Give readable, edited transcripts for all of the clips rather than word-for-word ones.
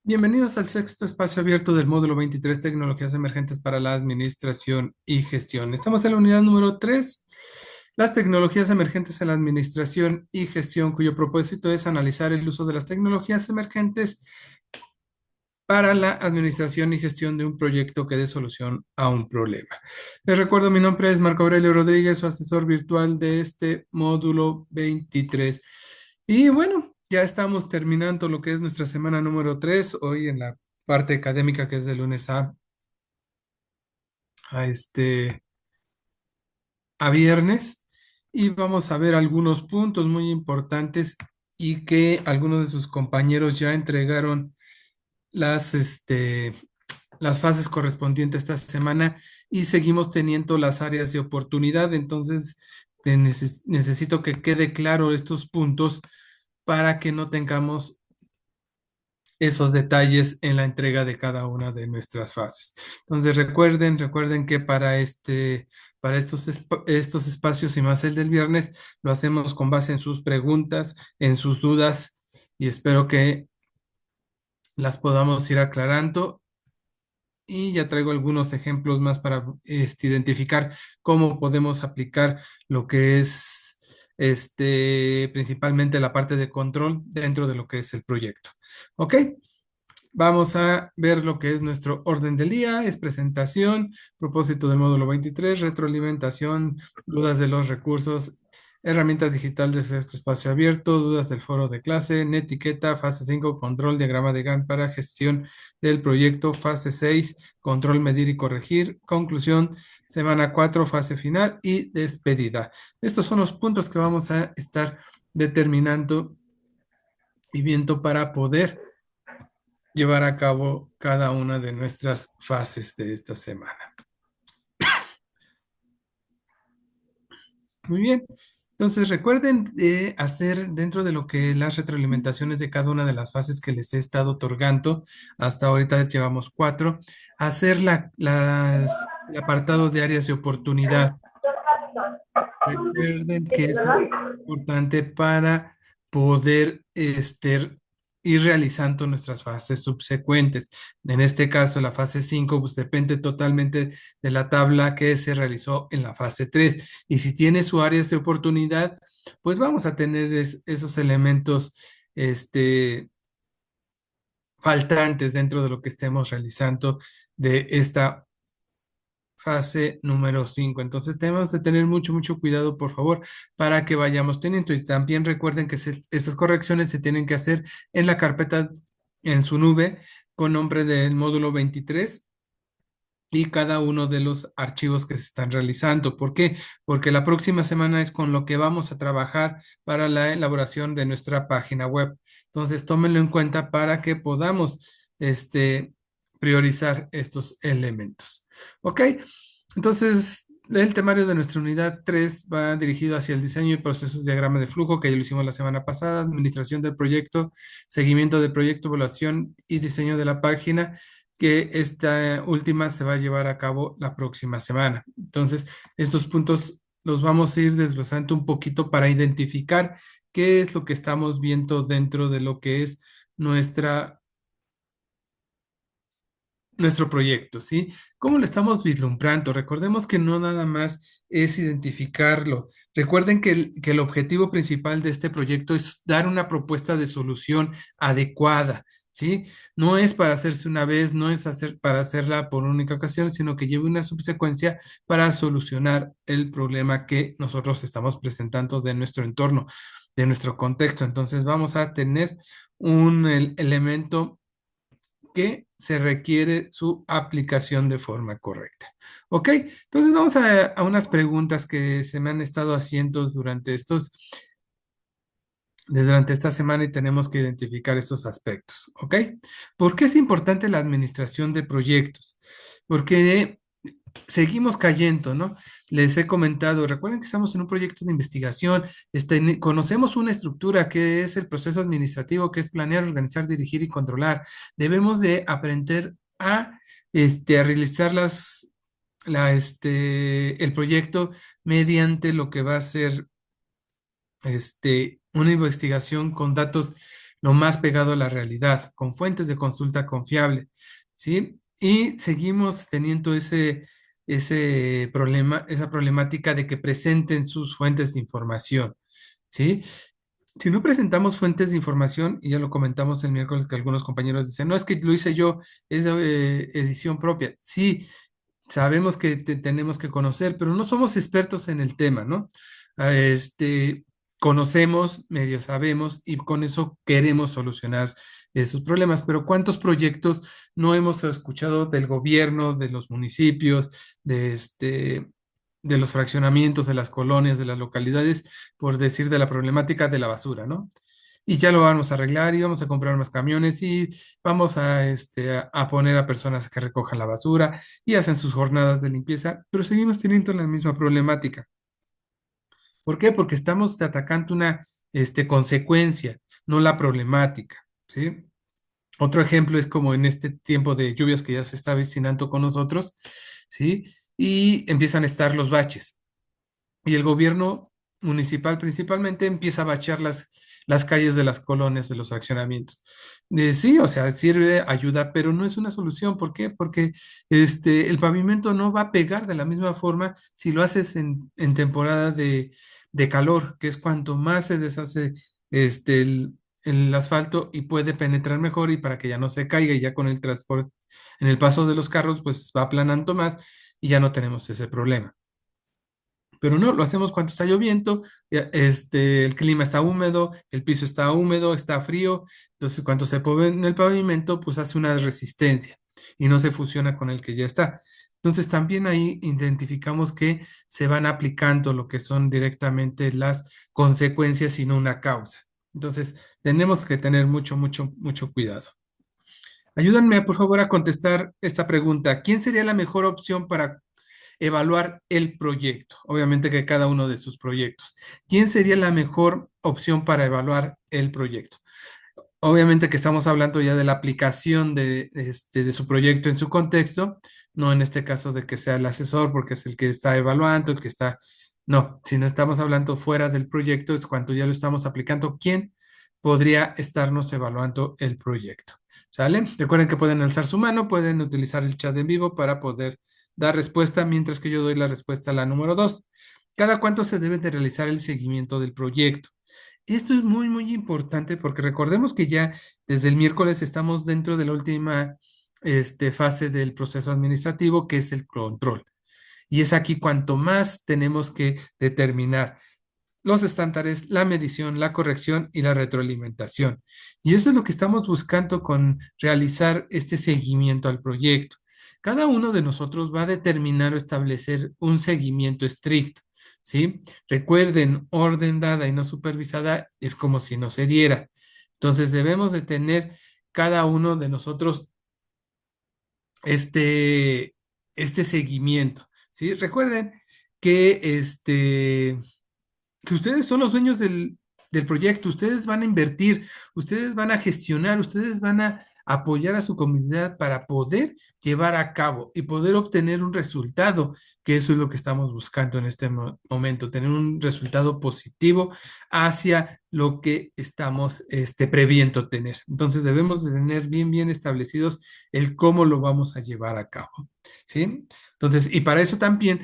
Bienvenidos al sexto espacio abierto del módulo 23, Tecnologías Emergentes para la Administración y Gestión. Estamos en la unidad número 3, las tecnologías emergentes en la administración y gestión, cuyo propósito es analizar el uso de las tecnologías emergentes para la administración y gestión de un proyecto que dé solución a un problema. Les recuerdo, mi nombre es Marco Aurelio Rodríguez, su asesor virtual de este módulo 23. Y bueno, ya estamos terminando lo que es nuestra semana número 3, hoy en la parte académica que es de lunes a a viernes. Y vamos a ver algunos puntos muy importantes y que algunos de sus compañeros ya entregaron las, las fases correspondientes esta semana y seguimos teniendo las áreas de oportunidad. Entonces, necesito que quede claro estos puntos para que no tengamos esos detalles en la entrega de cada una de nuestras fases. Entonces, recuerden que para estos espacios y más el del viernes, lo hacemos con base en sus preguntas, en sus dudas y espero que las podamos ir aclarando y ya traigo algunos ejemplos más para identificar cómo podemos aplicar lo que es principalmente la parte de control dentro de lo que es el proyecto. ¿Ok? Vamos a ver lo que es nuestro orden del día, es presentación, propósito del módulo 23, retroalimentación, dudas de los recursos, herramientas digitales de este espacio abierto, dudas del foro de clase, etiqueta, fase 5, control, diagrama de Gantt para gestión del proyecto, fase 6, control, medir y corregir, conclusión, semana 4, fase final y despedida. Estos son los puntos que vamos a estar determinando y viendo para poder llevar a cabo cada una de nuestras fases de esta semana. Muy bien. Entonces, recuerden hacer dentro de lo que las retroalimentaciones de cada una de las fases que les he estado otorgando, hasta ahorita llevamos 4, hacer el apartado de áreas de oportunidad. Recuerden que eso es importante para poder ir realizando nuestras fases subsecuentes. En este caso, la fase 5 pues, depende totalmente de la tabla que se realizó en la fase 3. Y si tiene su áreas de oportunidad, pues vamos a tener esos elementos faltantes dentro de lo que estemos realizando de esta fase número 5. Entonces tenemos que tener mucho cuidado, por favor, para que vayamos teniendo. Y también recuerden que estas correcciones se tienen que hacer en la carpeta, en su nube, con nombre del módulo 23 y cada uno de los archivos que se están realizando. ¿Por qué? Porque la próxima semana es con lo que vamos a trabajar para la elaboración de nuestra página web. Entonces, tómenlo en cuenta para que podamos, priorizar estos elementos. ¿Ok? Entonces, el temario de nuestra unidad 3 va dirigido hacia el diseño y procesos de diagrama de flujo, que ya lo hicimos la semana pasada, administración del proyecto, seguimiento del proyecto, evaluación y diseño de la página, que esta última se va a llevar a cabo la próxima semana. Entonces, estos puntos los vamos a ir desglosando un poquito para identificar qué es lo que estamos viendo dentro de lo que es nuestra nuestro proyecto, ¿sí? ¿Cómo lo estamos vislumbrando? Recordemos que no nada más es identificarlo. Recuerden que el objetivo principal de este proyecto es dar una propuesta de solución adecuada, ¿sí? No es para hacerse una vez, no es para hacerla por única ocasión, sino que lleve una subsecuencia para solucionar el problema que nosotros estamos presentando de nuestro entorno, de nuestro contexto. Entonces vamos a tener un elemento que se requiere su aplicación de forma correcta. ¿Ok? Entonces vamos a unas preguntas que se me han estado haciendo durante esta semana y tenemos que identificar estos aspectos. ¿Ok? ¿Por qué es importante la administración de proyectos? Porque seguimos cayendo, ¿no? Les he comentado, recuerden que estamos en un proyecto de investigación, conocemos una estructura que es el proceso administrativo, que es planear, organizar, dirigir y controlar. Debemos de aprender a realizar el proyecto mediante lo que va a ser una investigación con datos lo más pegado a la realidad, con fuentes de consulta confiable, ¿sí? Y seguimos teniendo ese problema, esa problemática de que presenten sus fuentes de información, ¿sí? Si no presentamos fuentes de información, y ya lo comentamos el miércoles que algunos compañeros dicen, no es que lo hice yo, es edición propia. Sí, sabemos que tenemos que conocer, pero no somos expertos en el tema, ¿no? Conocemos, medio sabemos y con eso queremos solucionar esos problemas, pero ¿cuántos proyectos no hemos escuchado del gobierno, de los municipios, de los fraccionamientos, de las colonias, de las localidades, por decir de la problemática de la basura, ¿no? Y ya lo vamos a arreglar y vamos a comprar más camiones y vamos a poner a personas que recojan la basura y hacen sus jornadas de limpieza, pero seguimos teniendo la misma problemática. ¿Por qué? Porque estamos atacando una consecuencia, no la problemática, ¿sí? Otro ejemplo es como en este tiempo de lluvias que ya se está avecinando con nosotros, ¿sí? Y empiezan a estar los baches y el gobierno municipal principalmente empieza a bachear las calles de las colonias, de los fraccionamientos. Sí, o sea, sirve, ayuda, pero no es una solución. ¿Por qué? Porque el pavimento no va a pegar de la misma forma si lo haces en temporada de calor, que es cuanto más se deshace el asfalto y puede penetrar mejor y para que ya no se caiga y ya con el transporte, en el paso de los carros, pues va aplanando más y ya no tenemos ese problema. Pero no, lo hacemos cuando está lloviendo, el clima está húmedo, el piso está húmedo, está frío, entonces cuando se pone en el pavimento, pues hace una resistencia y no se fusiona con el que ya está. Entonces también ahí identificamos que se van aplicando lo que son directamente las consecuencias y no una causa. Entonces tenemos que tener mucho, mucho, mucho cuidado. Ayúdenme, por favor, a contestar esta pregunta. ¿Quién sería la mejor opción para evaluar el proyecto? Obviamente que cada uno de sus proyectos. ¿Quién sería la mejor opción para evaluar el proyecto? Obviamente que estamos hablando ya de la aplicación de su proyecto en su contexto, no en este caso de que sea el asesor, porque es el que está evaluando, el que está... No, si no estamos hablando fuera del proyecto, es cuando ya lo estamos aplicando. ¿Quién podría estarnos evaluando el proyecto? ¿Sale? Recuerden que pueden alzar su mano, pueden utilizar el chat en vivo para poder dar respuesta, mientras que yo doy la respuesta a la número dos. ¿Cada cuánto se debe de realizar el seguimiento del proyecto? Esto es muy, muy importante porque recordemos que ya desde el miércoles estamos dentro de la última fase del proceso administrativo, que es el control. Y es aquí cuanto más tenemos que determinar los estándares, la medición, la corrección y la retroalimentación. Y eso es lo que estamos buscando con realizar este seguimiento al proyecto. Cada uno de nosotros va a determinar o establecer un seguimiento estricto, ¿sí? Recuerden, orden dada y no supervisada es como si no se diera. Entonces debemos de tener cada uno de nosotros este, este seguimiento, ¿sí? Recuerden que que ustedes son los dueños del proyecto, ustedes van a invertir, ustedes van a gestionar, ustedes van a apoyar a su comunidad para poder llevar a cabo y poder obtener un resultado, que eso es lo que estamos buscando en este momento, tener un resultado positivo hacia lo que estamos previendo tener. Entonces debemos de tener bien, bien establecidos el cómo lo vamos a llevar a cabo, ¿sí? Entonces, y para eso también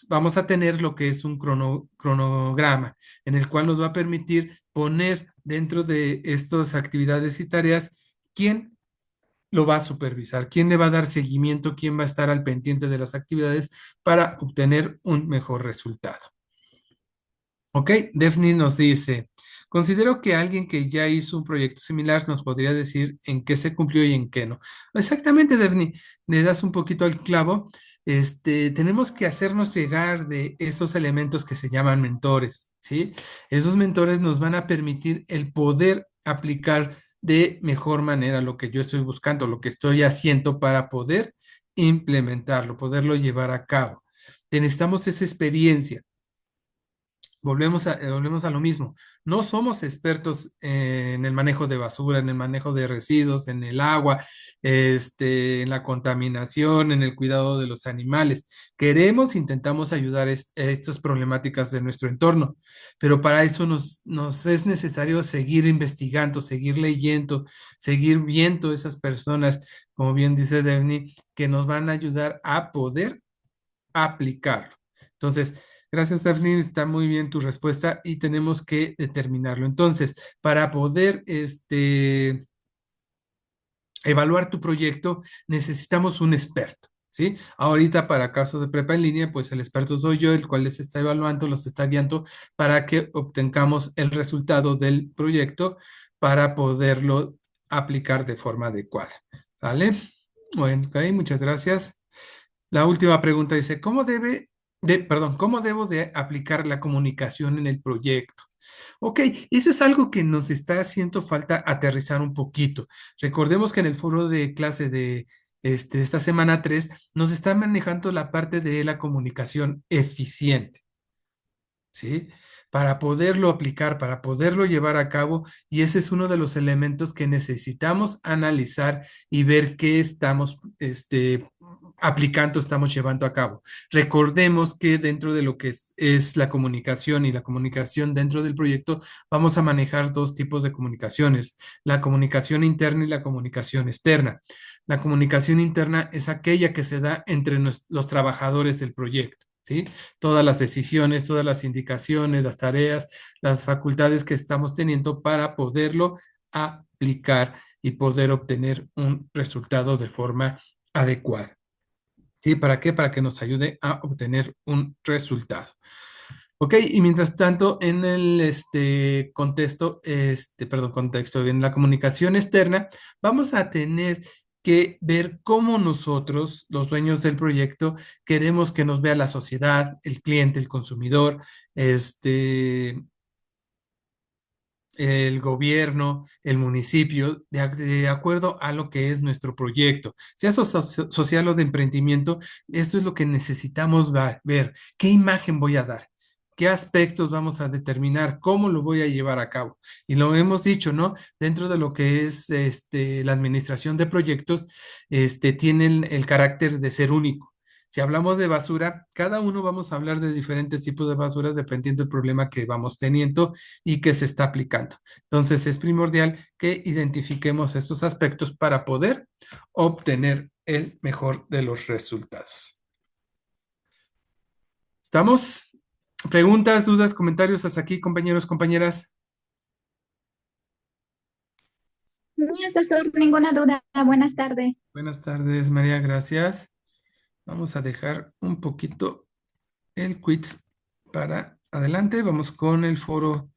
vamos a tener lo que es un cronograma, en el cual nos va a permitir poner dentro de estas actividades y tareas quién lo va a supervisar, quién le va a dar seguimiento, quién va a estar al pendiente de las actividades para obtener un mejor resultado. Ok, Daphne nos dice, considero que alguien que ya hizo un proyecto similar nos podría decir en qué se cumplió y en qué no. Exactamente, Daphne, le das un poquito al clavo. Tenemos que hacernos llegar de esos elementos que se llaman mentores, ¿sí? Esos mentores nos van a permitir el poder aplicar de mejor manera lo que yo estoy buscando, lo que estoy haciendo para poder implementarlo, poderlo llevar a cabo. Necesitamos esa experiencia. volvemos a lo mismo. No somos expertos en el manejo de basura, en el manejo de residuos, en el agua, en la contaminación, en el cuidado de los animales. Intentamos ayudar a estas problemáticas de nuestro entorno, pero para eso nos es necesario seguir investigando, seguir leyendo, seguir viendo esas personas, como bien dice Devni, que nos van a ayudar a poder aplicarlo. Entonces, gracias, Daphne, está muy bien tu respuesta y tenemos que determinarlo. Entonces, para poder evaluar tu proyecto, necesitamos un experto. ¿Sí? Ahorita para casos de prepa en línea, pues el experto soy yo, el cual les está evaluando, los está guiando para que obtengamos el resultado del proyecto para poderlo aplicar de forma adecuada. ¿Vale? Bueno, ok, muchas gracias. La última pregunta dice, ¿cómo debo de aplicar la comunicación en el proyecto? Ok, eso es algo que nos está haciendo falta aterrizar un poquito. Recordemos que en el foro de clase de esta semana 3 nos está manejando la parte de la comunicación eficiente. ¿Sí? Para poderlo aplicar, para poderlo llevar a cabo, y ese es uno de los elementos que necesitamos analizar y ver qué estamos aplicando, estamos llevando a cabo. Recordemos que dentro de lo que es la comunicación y la comunicación dentro del proyecto, vamos a manejar dos tipos de comunicaciones, la comunicación interna y la comunicación externa. La comunicación interna es aquella que se da entre los trabajadores del proyecto. ¿Sí? Todas las decisiones, todas las indicaciones, las tareas, las facultades que estamos teniendo para poderlo aplicar y poder obtener un resultado de forma adecuada. ¿Sí? ¿Para qué? Para que nos ayude a obtener un resultado. Ok, y mientras tanto, en el contexto, en la comunicación externa, vamos a tener que ver cómo nosotros, los dueños del proyecto, queremos que nos vea la sociedad, el cliente, el consumidor, el gobierno, el municipio, de acuerdo a lo que es nuestro proyecto, sea social o de emprendimiento. Esto es lo que necesitamos ver. ¿Qué imagen voy a dar? ¿Qué aspectos vamos a determinar? ¿Cómo lo voy a llevar a cabo? Y lo hemos dicho, ¿no? Dentro de lo que es la administración de proyectos, tienen el carácter de ser único. Si hablamos de basura, cada uno vamos a hablar de diferentes tipos de basuras dependiendo del problema que vamos teniendo y que se está aplicando. Entonces es primordial que identifiquemos estos aspectos para poder obtener el mejor de los resultados. ¿Estamos? ¿Preguntas, dudas, comentarios hasta aquí, compañeros, compañeras? No, asesor, ninguna duda. Buenas tardes. Buenas tardes, María, gracias. Vamos a dejar un poquito el quiz para adelante. Vamos con el foro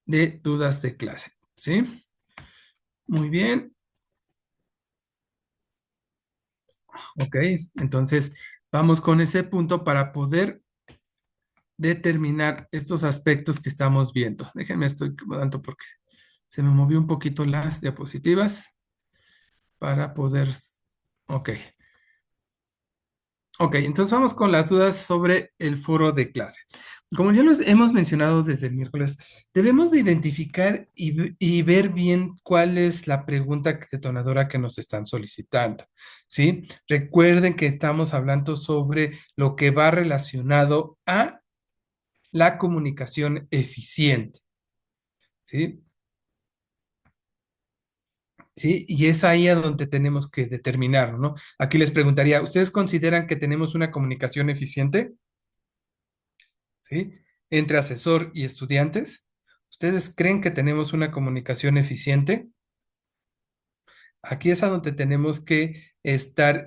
de dudas de clase. ¿Sí? Muy bien. Ok, entonces vamos con ese punto para poder determinar estos aspectos que estamos viendo. Déjenme, estoy acomodando porque se me movió un poquito las diapositivas para poder... Ok, ok, entonces vamos con las dudas sobre el foro de clase. Como ya los hemos mencionado desde el miércoles, debemos de identificar y ver bien cuál es la pregunta detonadora que nos están solicitando, ¿sí? Recuerden que estamos hablando sobre lo que va relacionado a la comunicación eficiente, ¿sí? ¿Sí? Y es ahí a donde tenemos que determinarlo, ¿no? Aquí les preguntaría, ¿ustedes consideran que tenemos una comunicación eficiente? ¿Sí? Entre asesor y estudiantes. ¿Ustedes creen que tenemos una comunicación eficiente? Aquí es a donde tenemos que estar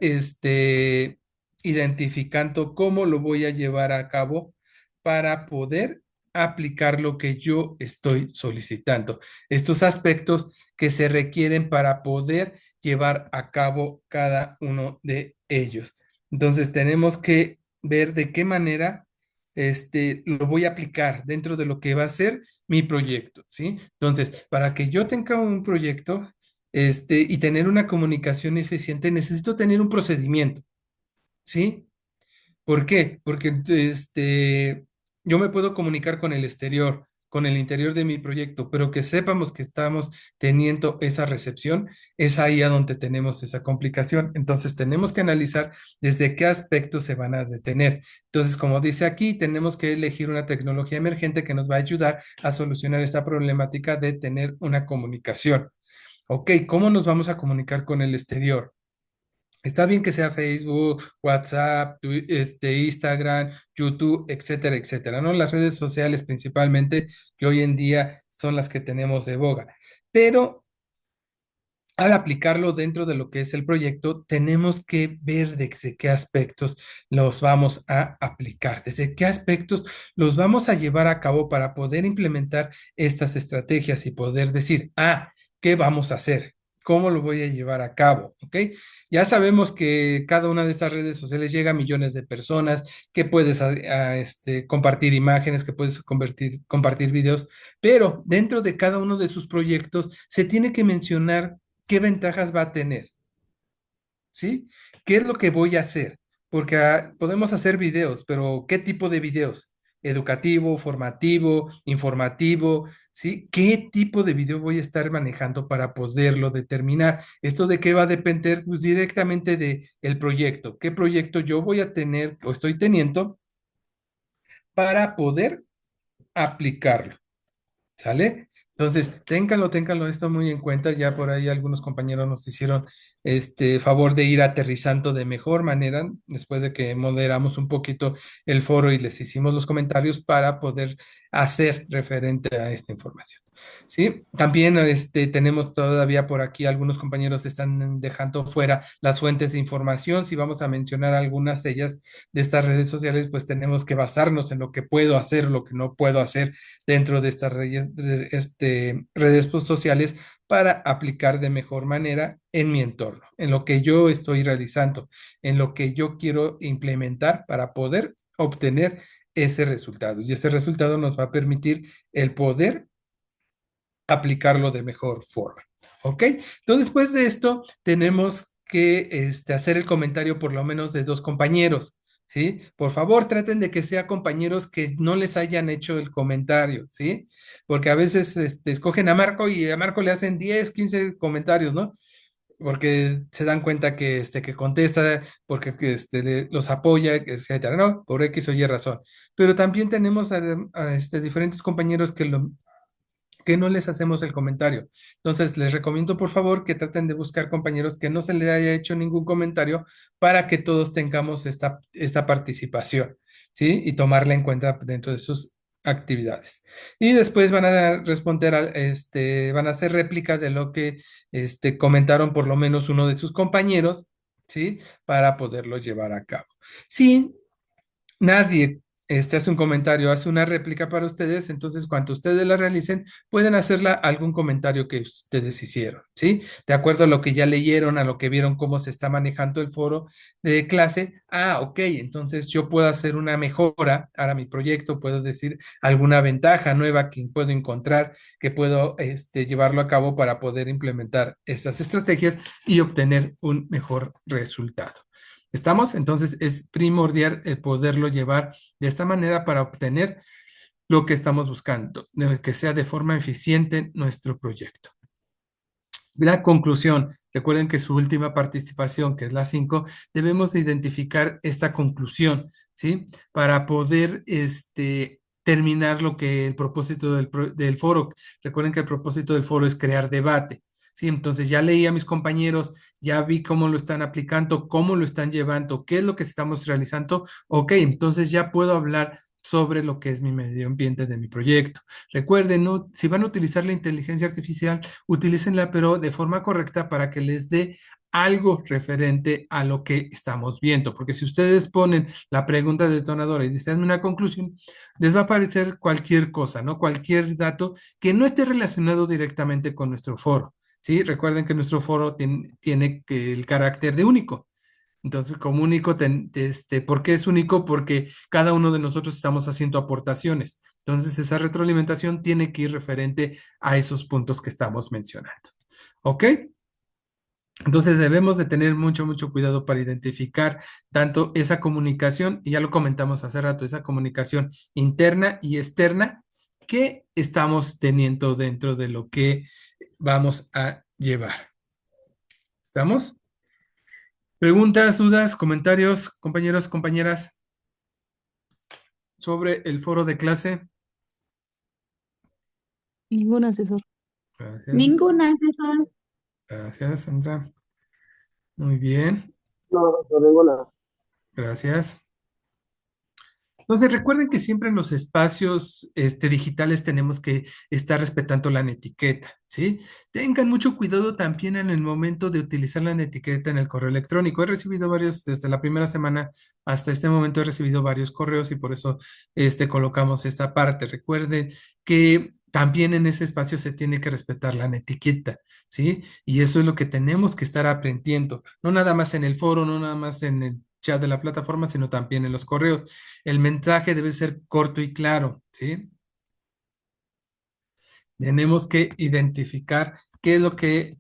identificando cómo lo voy a llevar a cabo para poder aplicar lo que yo estoy solicitando. Estos aspectos que se requieren para poder llevar a cabo cada uno de ellos. Entonces tenemos que ver de qué manera lo voy a aplicar dentro de lo que va a ser mi proyecto, ¿sí? Entonces, para que yo tenga un proyecto, y tener una comunicación eficiente, necesito tener un procedimiento, ¿sí? ¿Por qué? Porque yo me puedo comunicar con el exterior, con el interior de mi proyecto, pero que sepamos que estamos teniendo esa recepción, es ahí a donde tenemos esa complicación. Entonces tenemos que analizar desde qué aspectos se van a detener. Entonces, como dice aquí, tenemos que elegir una tecnología emergente que nos va a ayudar a solucionar esta problemática de tener una comunicación. Ok, ¿cómo nos vamos a comunicar con el exterior? Está bien que sea Facebook, WhatsApp, Instagram, YouTube, etcétera, etcétera, ¿no? Las redes sociales principalmente, que hoy en día son las que tenemos de boga. Pero al aplicarlo dentro de lo que es el proyecto, tenemos que ver desde qué aspectos los vamos a aplicar, desde qué aspectos los vamos a llevar a cabo para poder implementar estas estrategias y poder decir, ¿qué vamos a hacer? ¿Cómo lo voy a llevar a cabo? ¿Ok? Ya sabemos que cada una de estas redes sociales llega a millones de personas, que puedes compartir imágenes, que puedes compartir videos, pero dentro de cada uno de sus proyectos se tiene que mencionar qué ventajas va a tener, ¿sí? ¿Qué es lo que voy a hacer? Porque podemos hacer videos, pero ¿qué tipo de videos? Educativo, formativo, informativo, ¿sí? ¿Qué tipo de video voy a estar manejando para poderlo determinar? ¿Esto de qué va a depender? Pues directamente de el proyecto. ¿Qué proyecto yo voy a tener o estoy teniendo para poder aplicarlo? ¿Sale? Entonces, ténganlo esto muy en cuenta. Ya por ahí algunos compañeros nos hicieron este favor de ir aterrizando de mejor manera después de que moderamos un poquito el foro y les hicimos los comentarios para poder hacer referente a esta información. Sí, también tenemos todavía por aquí algunos compañeros están dejando fuera las fuentes de información. Si vamos a mencionar algunas de ellas de estas redes sociales, pues tenemos que basarnos en lo que puedo hacer, lo que no puedo hacer dentro de estas redes sociales para aplicar de mejor manera en mi entorno, en lo que yo estoy realizando, en lo que yo quiero implementar para poder obtener ese resultado. Y ese resultado nos va a permitir el poder aplicarlo de mejor forma. ¿Ok? Entonces, después de esto, tenemos que hacer el comentario por lo menos de dos compañeros. ¿Sí? Por favor, traten de que sea compañeros que no les hayan hecho el comentario, ¿sí? Porque a veces escogen a Marco y a Marco le hacen 10, 15 comentarios, ¿no? Porque se dan cuenta que contesta, porque los apoya, etcétera, ¿no? Por X o Y razón. Pero también tenemos a diferentes compañeros que no les hacemos el comentario. Entonces, les recomiendo por favor que traten de buscar compañeros que no se les haya hecho ningún comentario para que todos tengamos esta participación, ¿sí? Y tomarla en cuenta dentro de sus actividades. Y después van a responder, van a hacer réplica de lo que comentaron por lo menos uno de sus compañeros, ¿sí? Para poderlo llevar a cabo. Sí, nadie hace un comentario, hace una réplica para ustedes, entonces cuando ustedes la realicen, pueden hacerla algún comentario que ustedes hicieron, ¿sí? De acuerdo a lo que ya leyeron, a lo que vieron cómo se está manejando el foro de clase. Ok, entonces yo puedo hacer una mejora a mi proyecto, puedo decir alguna ventaja nueva que puedo encontrar, que puedo llevarlo a cabo para poder implementar estas estrategias y obtener un mejor resultado. ¿Estamos? Entonces es primordial el poderlo llevar de esta manera para obtener lo que estamos buscando, de que sea de forma eficiente nuestro proyecto. La conclusión, recuerden que su última participación, que es la 5, debemos de identificar esta conclusión, ¿sí? Para poder terminar lo que el propósito del foro. Recuerden que el propósito del foro es crear debate. Sí, entonces ya leí a mis compañeros, ya vi cómo lo están aplicando, cómo lo están llevando, qué es lo que estamos realizando. Ok, entonces ya puedo hablar sobre lo que es mi medio ambiente de mi proyecto. Recuerden, ¿no? Si van a utilizar la inteligencia artificial, utilícenla, pero de forma correcta para que les dé algo referente a lo que estamos viendo. Porque si ustedes ponen la pregunta detonadora y dicen una conclusión, les va a aparecer cualquier cosa, ¿no? Cualquier dato que no esté relacionado directamente con nuestro foro. ¿Sí? Recuerden que nuestro foro tiene el carácter de único. Entonces, como único, ¿por qué es único? Porque cada uno de nosotros estamos haciendo aportaciones. Entonces, esa retroalimentación tiene que ir referente a esos puntos que estamos mencionando. ¿Ok? Entonces debemos de tener mucho, mucho cuidado para identificar tanto esa comunicación, y ya lo comentamos hace rato, esa comunicación interna y externa que estamos teniendo dentro de lo que vamos a llevar. ¿Estamos? Preguntas, dudas, comentarios, compañeros, compañeras, sobre el foro de clase. Ningún asesor. Gracias, Ninguna, asesor. gracias, Sandra. Muy bien, No, no tengo nada. gracias. Entonces, recuerden que siempre en los espacios digitales tenemos que estar respetando la etiqueta, ¿sí? Tengan mucho cuidado también en el momento de utilizar la etiqueta en el correo electrónico. He recibido varios, desde la primera semana hasta este momento he recibido varios correos y por eso colocamos esta parte. Recuerden que también en ese espacio se tiene que respetar la etiqueta, ¿sí? Y eso es lo que tenemos que estar aprendiendo, no nada más en el foro, no nada más en el chat de la plataforma, sino también en los correos. El mensaje debe ser corto y claro, ¿sí? Tenemos que identificar qué es lo que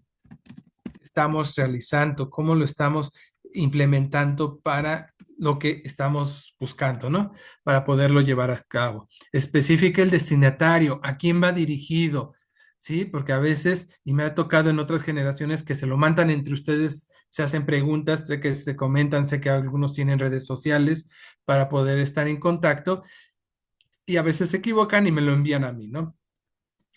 estamos realizando, cómo lo estamos implementando para lo que estamos buscando, ¿no? Para poderlo llevar a cabo. Especifica el destinatario, a quién va dirigido, ¿sí? Porque a veces, y me ha tocado en otras generaciones que se lo mandan entre ustedes, se hacen preguntas, sé que se comentan, sé que algunos tienen redes sociales para poder estar en contacto y a veces se equivocan y me lo envían a mí, ¿no?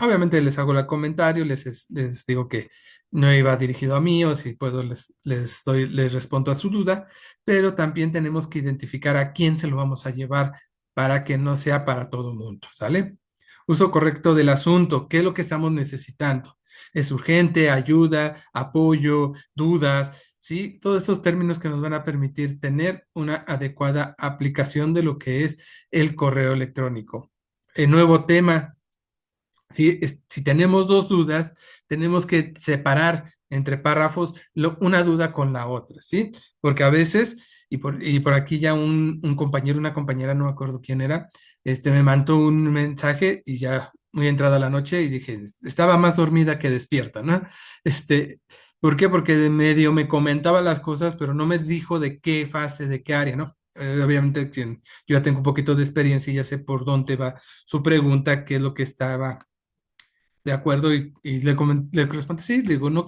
Obviamente les hago el comentario, les digo que no iba dirigido a mí o si puedo les respondo a su duda, pero también tenemos que identificar a quién se lo vamos a llevar para que no sea para todo el mundo, ¿sale? Uso correcto del asunto, ¿qué es lo que estamos necesitando? ¿Es urgente, ayuda, apoyo, dudas? ¿Sí? Todos estos términos que nos van a permitir tener una adecuada aplicación de lo que es el correo electrónico. El nuevo tema. Si tenemos dos dudas, tenemos que separar entre párrafos una duda con la otra, ¿sí? Porque a veces, y por aquí ya un compañero, una compañera, no me acuerdo quién era, me mandó un mensaje y ya muy entrada la noche y dije, estaba más dormida que despierta, ¿no? Este, ¿Por qué? Porque de medio me comentaba las cosas, pero no me dijo de qué fase, de qué área, ¿no? Obviamente, yo ya tengo un poquito de experiencia y ya sé por dónde va su pregunta, qué es lo que estaba de acuerdo, y le responde, sí, le digo, no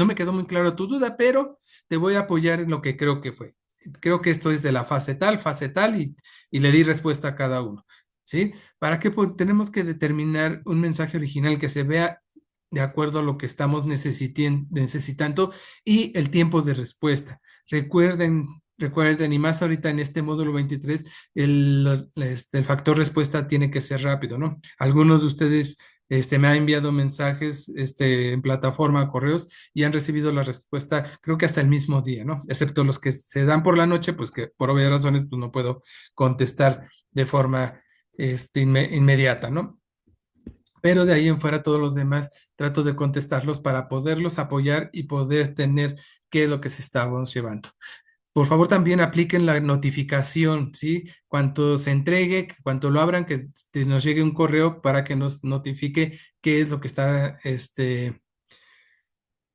me quedó muy claro tu duda, pero te voy a apoyar en lo que creo que fue. Creo que esto es de la fase tal, y le di respuesta a cada uno, ¿sí? ¿Para qué? Pues tenemos que determinar un mensaje original que se vea de acuerdo a lo que estamos necesitando y el tiempo de respuesta. Recuerden, y más ahorita en este módulo 23, el factor respuesta tiene que ser rápido, ¿no? Algunos de ustedes me ha enviado mensajes en plataforma, correos, y han recibido la respuesta, creo que hasta el mismo día, ¿no? Excepto los que se dan por la noche, pues que por obvias razones pues no puedo contestar de forma inmediata, ¿no? Pero de ahí en fuera todos los demás trato de contestarlos para poderlos apoyar y poder tener qué es lo que se estamos llevando. Por favor, también apliquen la notificación, ¿sí? Cuanto se entregue, cuanto lo abran, que nos llegue un correo para que nos notifique qué es lo que está,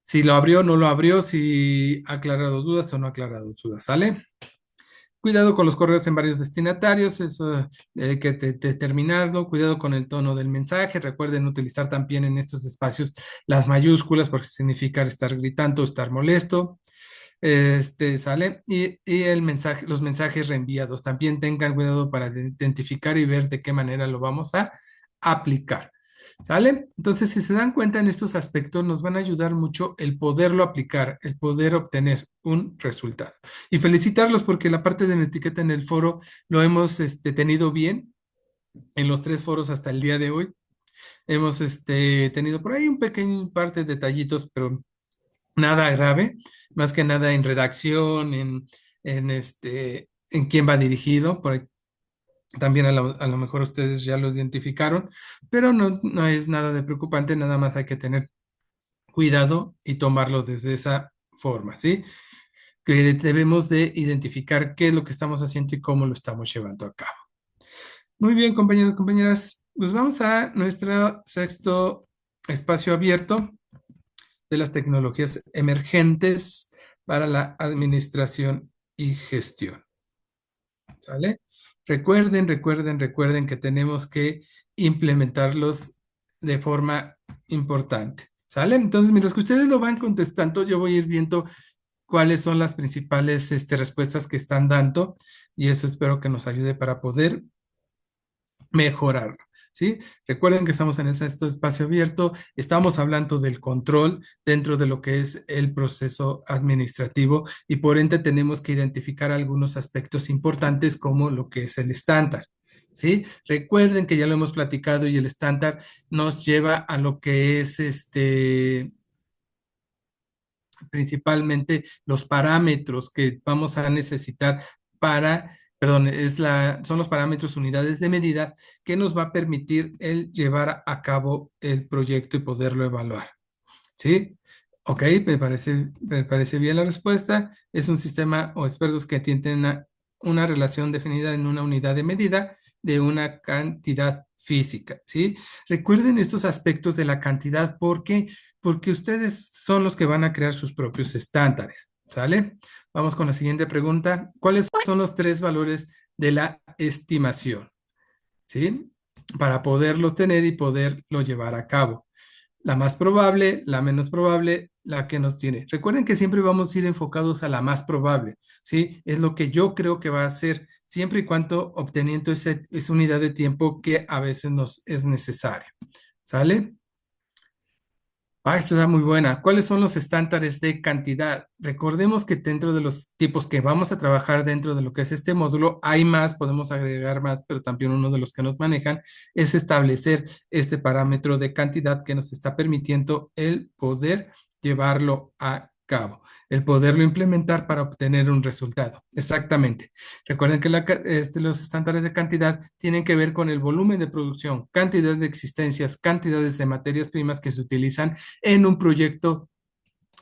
si lo abrió, no lo abrió, si ha aclarado dudas o no ha aclarado dudas, ¿sale? Cuidado con los correos en varios destinatarios, eso hay que determinarlo. Cuidado con el tono del mensaje. Recuerden utilizar también en estos espacios las mayúsculas porque significa estar gritando, estar molesto. Sale. Y el mensaje, los mensajes reenviados. También tengan cuidado para identificar y ver de qué manera lo vamos a aplicar. ¿Sale? Entonces, si se dan cuenta en estos aspectos, nos van a ayudar mucho el poderlo aplicar, el poder obtener un resultado. Y felicitarlos porque la parte de la etiqueta en el foro lo hemos tenido bien en los tres foros hasta el día de hoy. Hemos tenido por ahí un pequeño parte de detallitos, pero nada grave, más que nada en redacción, en quién va dirigido, por ahí también a lo mejor ustedes ya lo identificaron, pero no es nada de preocupante, nada más hay que tener cuidado y tomarlo desde esa forma, ¿sí? Que debemos de identificar qué es lo que estamos haciendo y cómo lo estamos llevando a cabo. Muy bien, compañeros, compañeras, pues vamos a nuestro sexto espacio abierto. de las tecnologías emergentes para la administración y gestión. ¿Sale? Recuerden que tenemos que implementarlos de forma importante. ¿Sale? Entonces, mientras que ustedes lo van contestando, yo voy a ir viendo cuáles son las principales respuestas que están dando y eso espero que nos ayude para poder mejorarlo, ¿sí? Recuerden que estamos en este espacio abierto, estamos hablando del control dentro de lo que es el proceso administrativo y por ende tenemos que identificar algunos aspectos importantes como lo que es el estándar, ¿sí? Recuerden que ya lo hemos platicado y el estándar nos lleva a lo que es principalmente los parámetros que vamos a necesitar para, perdón, son los parámetros unidades de medida que nos va a permitir el llevar a cabo el proyecto y poderlo evaluar. ¿Sí? Ok, me parece bien la respuesta. Es un sistema o expertos que tienen una relación definida en una unidad de medida de una cantidad física, ¿sí? Recuerden estos aspectos de la cantidad porque ustedes son los que van a crear sus propios estándares, ¿sale? Vamos con la siguiente pregunta. ¿Cuáles son los tres valores de la estimación? ¿Sí? Para poderlo tener y poderlo llevar a cabo. La más probable, la menos probable, la que nos tiene. Recuerden que siempre vamos a ir enfocados a la más probable, ¿sí? Es lo que yo creo que va a ser siempre y cuando obteniendo esa unidad de tiempo que a veces nos es necesaria. ¿Sale? Ah, esta está muy buena. ¿Cuáles son los estándares de cantidad? Recordemos que dentro de los tipos que vamos a trabajar dentro de lo que es este módulo, hay más, podemos agregar más, pero también uno de los que nos manejan es establecer este parámetro de cantidad que nos está permitiendo el poder llevarlo a cabo, el poderlo implementar para obtener un resultado. Exactamente. Recuerden que los estándares de cantidad tienen que ver con el volumen de producción, cantidad de existencias, cantidades de materias primas que se utilizan en un proyecto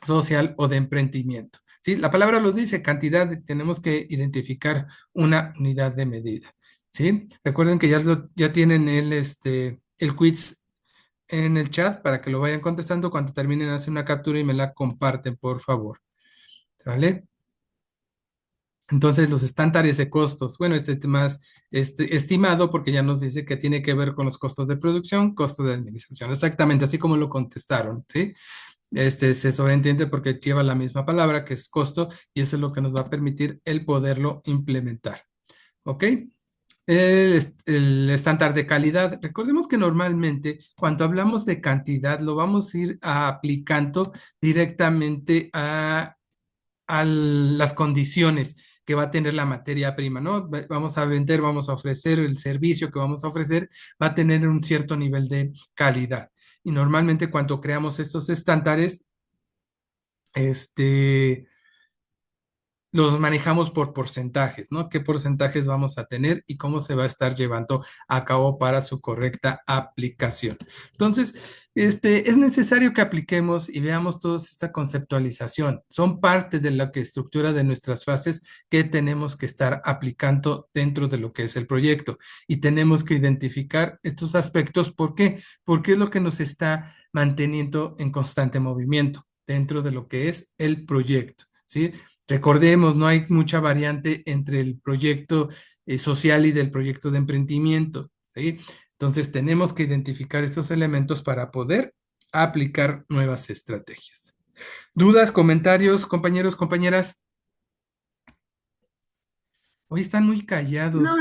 social o de emprendimiento. ¿Sí? La palabra lo dice, cantidad, tenemos que identificar una unidad de medida. ¿Sí? Recuerden que ya tienen el quiz en el chat para que lo vayan contestando. Cuando terminen, hacen una captura y me la comparten, por favor. ¿Vale? Entonces, los estándares de costos, bueno, este es más estimado porque ya nos dice que tiene que ver con los costos de producción, costos de administración, exactamente así como lo contestaron, ¿sí? Se sobreentiende porque lleva la misma palabra que es costo y eso es lo que nos va a permitir el poderlo implementar, ¿ok? El estándar de calidad. Recordemos que normalmente cuando hablamos de cantidad lo vamos a ir aplicando directamente a las condiciones que va a tener la materia prima, ¿no? Vamos a vender, vamos a ofrecer el servicio que vamos a ofrecer, va a tener un cierto nivel de calidad. Y normalmente cuando creamos estos estándares, este, los manejamos por porcentajes, ¿no? ¿Qué porcentajes vamos a tener y cómo se va a estar llevando a cabo para su correcta aplicación? Entonces, es necesario que apliquemos y veamos toda esta conceptualización. Son parte de la que estructura de nuestras fases que tenemos que estar aplicando dentro de lo que es el proyecto. Y tenemos que identificar estos aspectos. ¿Por qué? Porque es lo que nos está manteniendo en constante movimiento dentro de lo que es el proyecto, ¿sí? Recordemos, no hay mucha variante entre el proyecto social y del proyecto de emprendimiento, ¿sí? Entonces tenemos que identificar estos elementos para poder aplicar nuevas estrategias. ¿Dudas, comentarios, compañeros, compañeras? Hoy están muy No, callados.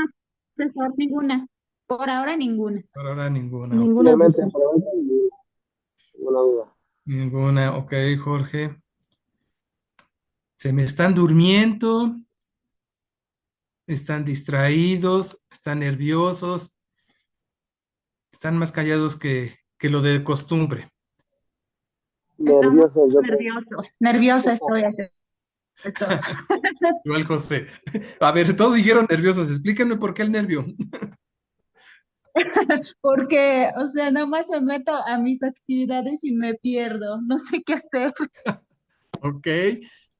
profesor, ninguna. Por ahora ninguna. Por ahora ninguna. Ninguna, Finalmente, profesor. por ahorita, ninguna duda. Ninguna. Ok, Jorge. Se me están durmiendo, están distraídos, están nerviosos, están más callados que lo de costumbre. Estamos Nervioso, yo creo. nerviosos. Nerviosa estoy, profesor. Igual José. A ver, todos dijeron nerviosos. Explíquenme por qué el nervio. Porque, o sea, nada más me meto a mis actividades y me pierdo. No sé qué hacer. Ok.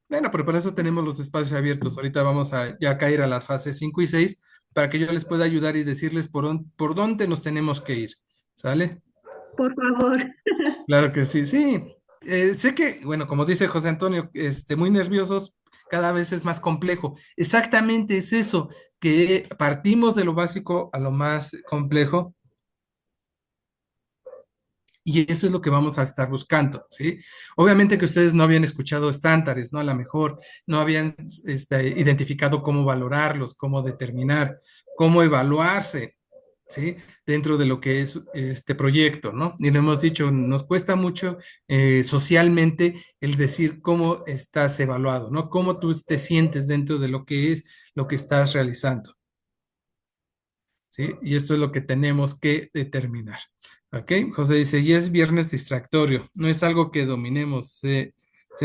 Bueno, pero para eso tenemos los espacios abiertos. Ahorita vamos a ya caer a las fases 5 y 6 para que yo les pueda ayudar y decirles por dónde nos tenemos que ir. ¿Sale? Por favor. Claro que sí, sí. Sé que, bueno, como dice José Antonio, muy nerviosos, cada vez es más complejo. Exactamente es eso, que partimos de lo básico a lo más complejo y eso es lo que vamos a estar buscando, ¿sí? Obviamente que ustedes no habían escuchado estándares, ¿no? A lo mejor no habían identificado cómo valorarlos, cómo determinar, cómo evaluarse, ¿sí? Dentro de lo que es este proyecto, ¿no? Y lo hemos dicho, nos cuesta mucho socialmente el decir cómo estás evaluado, ¿no? Cómo tú te sientes dentro de lo que es lo que estás realizando. ¿Sí? Y esto es lo que tenemos que determinar. ¿Ok? José dice, y es viernes distractorio, no es algo que dominemos, se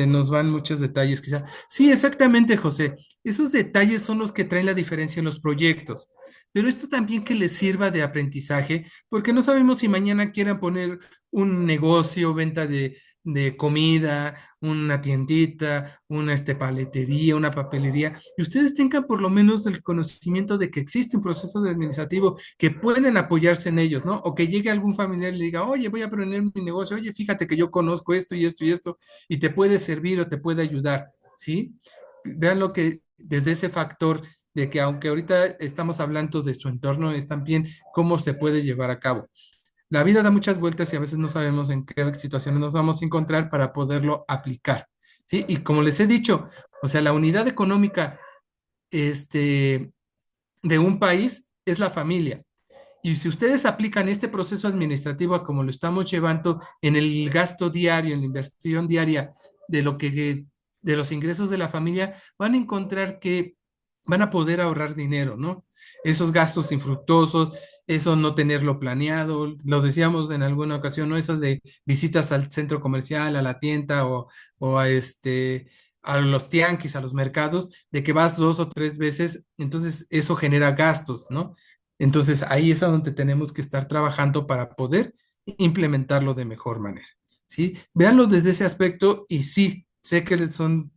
nos van muchos detalles quizá. Sí, exactamente, José. Esos detalles son los que traen la diferencia en los proyectos. Pero esto también que les sirva de aprendizaje, porque no sabemos si mañana quieran poner un negocio, venta de comida, una tiendita, una paletería, una papelería, y ustedes tengan por lo menos el conocimiento de que existe un proceso de administrativo que pueden apoyarse en ellos, ¿no? O que llegue algún familiar y le diga, oye, voy a poner mi negocio, oye, fíjate que yo conozco esto y esto y esto, y te puede servir o te puede ayudar, ¿sí? Vean lo que desde ese factor de que aunque ahorita estamos hablando de su entorno, es también cómo se puede llevar a cabo. La vida da muchas vueltas y a veces no sabemos en qué situaciones nos vamos a encontrar para poderlo aplicar, ¿sí? Y como les he dicho, o sea, la unidad económica este, de un país es la familia. Y si ustedes aplican este proceso administrativo a como lo estamos llevando en el gasto diario, en la inversión diaria de lo que de los ingresos de la familia, van a encontrar que van a poder ahorrar dinero, ¿no? Esos gastos infructuosos, eso no tenerlo planeado, lo decíamos en alguna ocasión, ¿no? Esas de visitas al centro comercial, a la tienda o a los tianguis, a los mercados, de que vas 2 o 3 veces, entonces eso genera gastos, ¿no? Entonces ahí es a donde tenemos que estar trabajando para poder implementarlo de mejor manera, ¿sí? Véanlo desde ese aspecto y sí, sé que son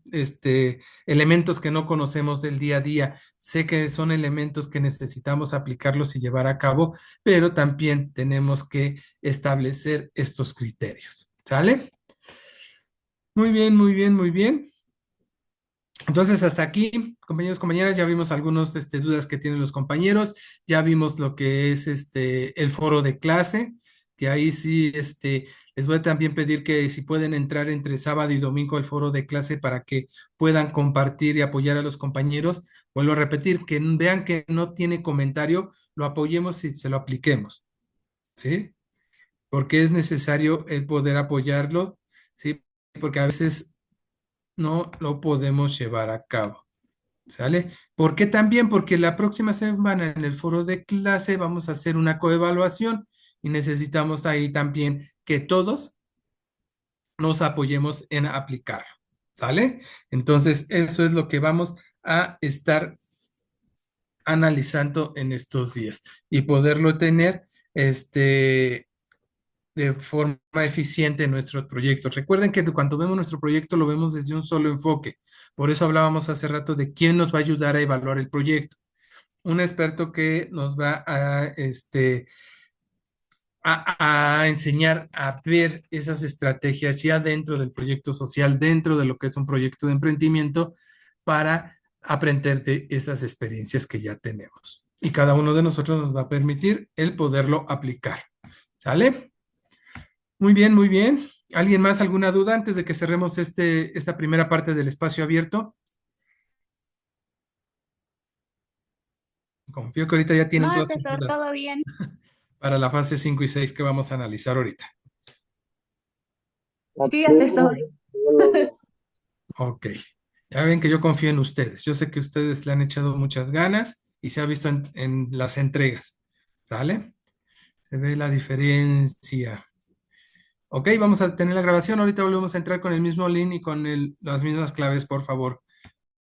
elementos que no conocemos del día a día, sé que son elementos que necesitamos aplicarlos y llevar a cabo, pero también tenemos que establecer estos criterios, ¿sale? Muy bien, muy bien, muy bien. Entonces, hasta aquí, compañeros, compañeras, ya vimos algunas dudas que tienen los compañeros, ya vimos lo que es el foro de clase, que ahí sí, les voy a también pedir que si pueden entrar entre sábado y domingo al foro de clase para que puedan compartir y apoyar a los compañeros. Vuelvo a repetir, que vean que no tiene comentario, lo apoyemos y se lo apliquemos, ¿sí? Porque es necesario el poder apoyarlo, ¿sí? Porque a veces no lo podemos llevar a cabo. ¿Sale? ¿Por qué también? Porque la próxima semana en el foro de clase vamos a hacer una coevaluación y necesitamos ahí también que todos nos apoyemos en aplicarlo. ¿Sale? Entonces, eso es lo que vamos a estar analizando en estos días y poderlo tener de forma eficiente en nuestros proyectos. Recuerden que cuando vemos nuestro proyecto lo vemos desde un solo enfoque. Por eso hablábamos hace rato de quién nos va a ayudar a evaluar el proyecto. Un experto que nos va a enseñar a ver esas estrategias ya dentro del proyecto social, dentro de lo que es un proyecto de emprendimiento, para aprender de esas experiencias que ya tenemos. Y cada uno de nosotros nos va a permitir el poderlo aplicar. ¿Sale? Muy bien, muy bien. ¿Alguien más alguna duda antes de que cerremos esta primera parte del espacio abierto? Confío que ahorita ya tienen No, todas sus profesor, dudas todo bien. para la fase 5 y 6 que vamos a analizar ahorita. Sí, Sí, asesor. bueno, Ok. Ya ven que yo confío en ustedes. Yo sé que ustedes le han echado muchas ganas y se ha visto en las entregas. ¿Sale? Se ve la diferencia. Ok, vamos a tener la grabación. Ahorita volvemos a entrar con el mismo link y con las mismas claves, por favor.